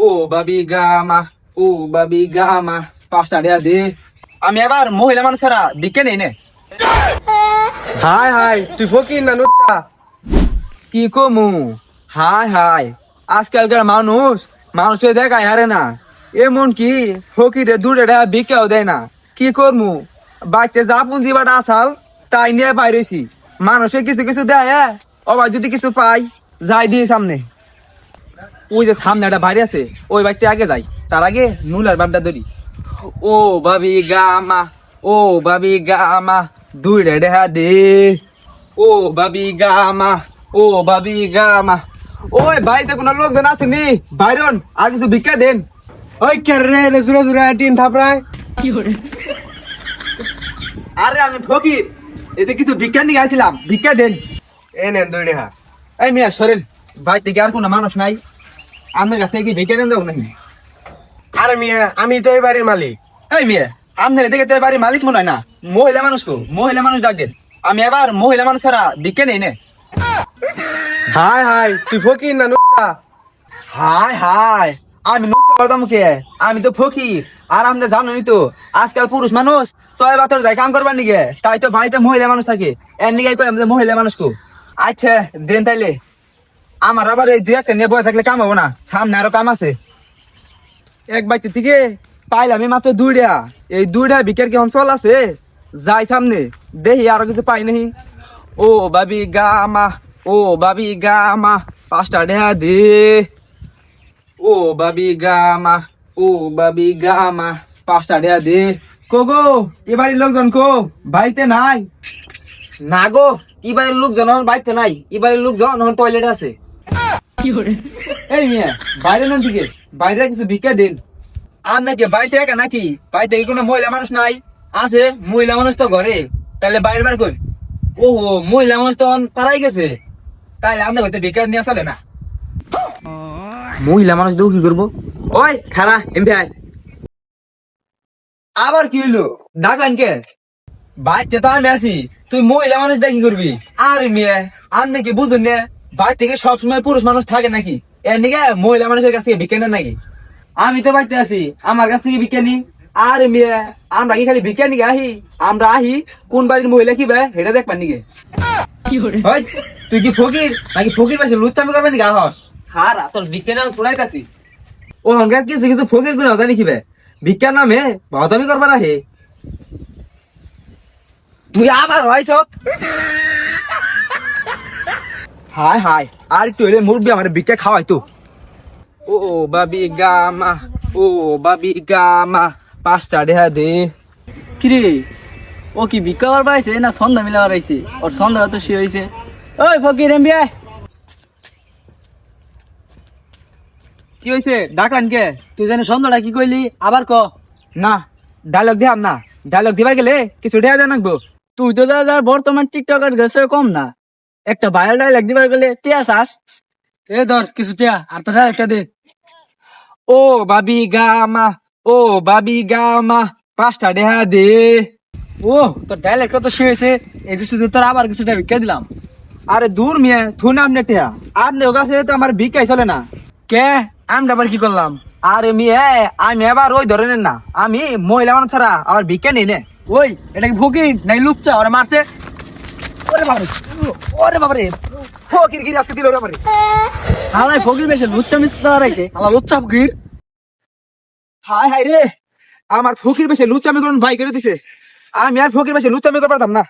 ও বাবি gamma, ও বাবি gamma, 5 টাকা দে। আমি আবার মহিলা মানুষেরা বিকে নেই নে। হাই হাই তুই ফকির না নুচ্চা? কি কমু? হাই হাই, আজকালকার মানুষে দেখায় হারে না। এমন কি ফকিরে দূরে বিকেও দেয় না। কি করমু? বাইতে যা পুঁজি বাটা আসাল তাই নিয়ে বাইরেছি। মানুষে কিছু কিছু দেয়, আবার যদি কিছু পাই যাই দিয়ে সামনে। ওই যে সামনে একটা বাইরে আছে, ওই বাইতে আগে যাই, তার আগে নুলার বামটা ধরি। ও বাবি গামা, ও বাবি গামা, 2 টাকা দে। ও বাবি গামা, ও বাবি গামা। ওই বাড়িতে কোনো লোকজন আসেনি? বাইরন আর কিছু ভিক্ষা দেন। ওই কেন রে জুড়ে জুড়ে টিন থাপড়ায়? আরে আমি ফকির, এতে কিছু ভিক্ষা নিয়ে আসছিলাম, ভিক্ষা দেন। এ নেন 2 টাকা। এই মিয়া সরেন, বাড়িতে কি আর কোনো মানুষ নাই? আপনার কাছে কি ভিক্ষা দেন দেবো নাকি? আরে মিয়া আমি তো এই বাড়ির মালিক। এই মেয়ে, আপনার এদিকে তো বাড়ির মালিক মনে হয় না। মহিলা মানুষ কো, মহিলা মানুষ ডাক দেন। আমি আবার মহিলা মানুষ ছাড়া ভিক্ষা নেই নে। হাই হাই তুই ফকির না নুচ্চা? হাই হাই, আমি নৃত্য করতাম কে? আমি তো ফকির। আর আপনি জানোই তো আজকাল পুরুষ মানুষ 6 বছর যায় কাম করবার নিগে, তাই তো বাড়িতে মহিলা মানুষ থাকে। এর নিগে কই আমাদের মহিলা মানুষ কো। আচ্ছা দেন তাইলে। আমার আবার এই 2 একটা নিয়ে বয়ে থাকলে কাম হবো না, সামনে আরো কাম আছে। এক বাইতে থেকে পাইলাম মাত্র 2 টাকা। এই 2 টাকা বিকের কি অঞ্চল আছে? যাই সামনে দেখি আরো কিছু পাই নাহি। ও বাবি গামা, ও বাবি গামা, 5 টাকা দে। ও বাবি গামা, ও বাবি গামা, 5 টাকা দে। গো এ বাড়ির লোকজন কো? বাড়িতে নাই। না গো, এবারের লোকজন বাড়িতে নাই। এবারের লোকজন টয়লেট আছে। এই মিয়া বাইরে না দিকে, বাইরে কিছু ভিক্ষা দিন। আর নাকি বাড়িতে একা নাকি? বাড়িতে কি কোনো মহিলা মানুষ নাই? আছে মহিলা মানুষ তো ঘরে, তাহলে বাইরে বার কই? ওহো, মহিলা মানুষ তো পালাই গেছে, তাইলে আমাদের হইতে ভিক্ষা নিয়ে চলে না। মহিলা মানুষ দেও কি করবো? ওই খারা এমপি আয়। আবার কি হইলো? ডাকলেন কে? বাড়িতে তো আমি আছি, তুই মহিলা মানুষ দেখি করবি? আরে মেয়ে, আর নাকি বুঝুন না, বাড়ি থেকে সবসময় পুরুষ মানুষ থাকে নাকি? এর নিকে মহিলা মানুষের কাছ থেকে ভিক্ষা নেন নাকি? আমি তো বাড়িতে আছি, আমার কাছ থেকে ভিক্ষা নি। আরে মেয়ে, আমরা কি খালি ভিক্ষা নিকে আহি? আমরা আহি কোন বাড়ির মহিলা কি ভাই এটা দেখবার নিকে। ওই, তুই কি ফকির নাকি? ফকির পাশে লুচ্চামি করবেন নাকি? আহস হারা তোর ভিক্ষা নাম শুনাইতাছি। ও হনকার কিছু কিছু ফকির গুলো জানি কি ভাই ভিক্ষার নামে বদনামি করবার আহে। তুই আবার হয়েছ? হাই হাই, আর একটু হইলে মুরব্বী আমার ভিক্ষা খাওয়াই তো। ও বাবি গামা, ও বাবি গামা, 5 টাকা দে। কিরে ও কি ভিক্ষা করবার আইছে না সন্ধ্যা মিলাবার আইছে? ওর সন্ধ্যা তো সে হয়েছে। ওই ফকির এমবি আয়। কি হয়েছে? ডাকলেন কে? তুই জানি সন্ধ্যাটা কি কইলি আবার ক। না ডায়লগ দিলাম না, ডায়লগ দিবার গেলে কিছু দেয়া জানাকবো। তুই তো দাদা বর্তমান টিকটকার গেছে কম না, একটা ভাইরাল ডায়লগ দিবার গেলে টিয়া চাস। এ ধর কিছু টিয়া আর তোর একটা দে। ও বাবি গামা, ও বাবি গামা, 5 টাকা দে। ও তোর ডায়লগটা তো সে হয়েছে, এই কিছু তোর আবার কিছুটা ভিক্ষা দিলাম। আরে দূর মিয়া, থুন আপনি টিয়া। আপনি কাছে তো আমার ভিক্ষাই চলে না। কে আমরা আবার কি করলাম? আরে মিয়া, আমি আবার ওই ধরনের না, আমি মহিলা মানুষ ছাড়া আমার ভিক্ষা নেই নে। ওই এটা কি ফকির নাই লুচ্চা ওরা মারছে? ওরে বাবারে, ওরে বাবারে, ফকির গিরি আজকে দিল রে বাবারে। হালাই ফকির বেশে লুচ্চা মিশতে হারাইছে, হালা লুচ্চা ফকির। হাই হাই রে, আমার ফকির বেশে লুচ্চামি করুন ভাই করে দিছে। আমি আর ফকির বেশে লুচ্চামি করতে পারতাম না।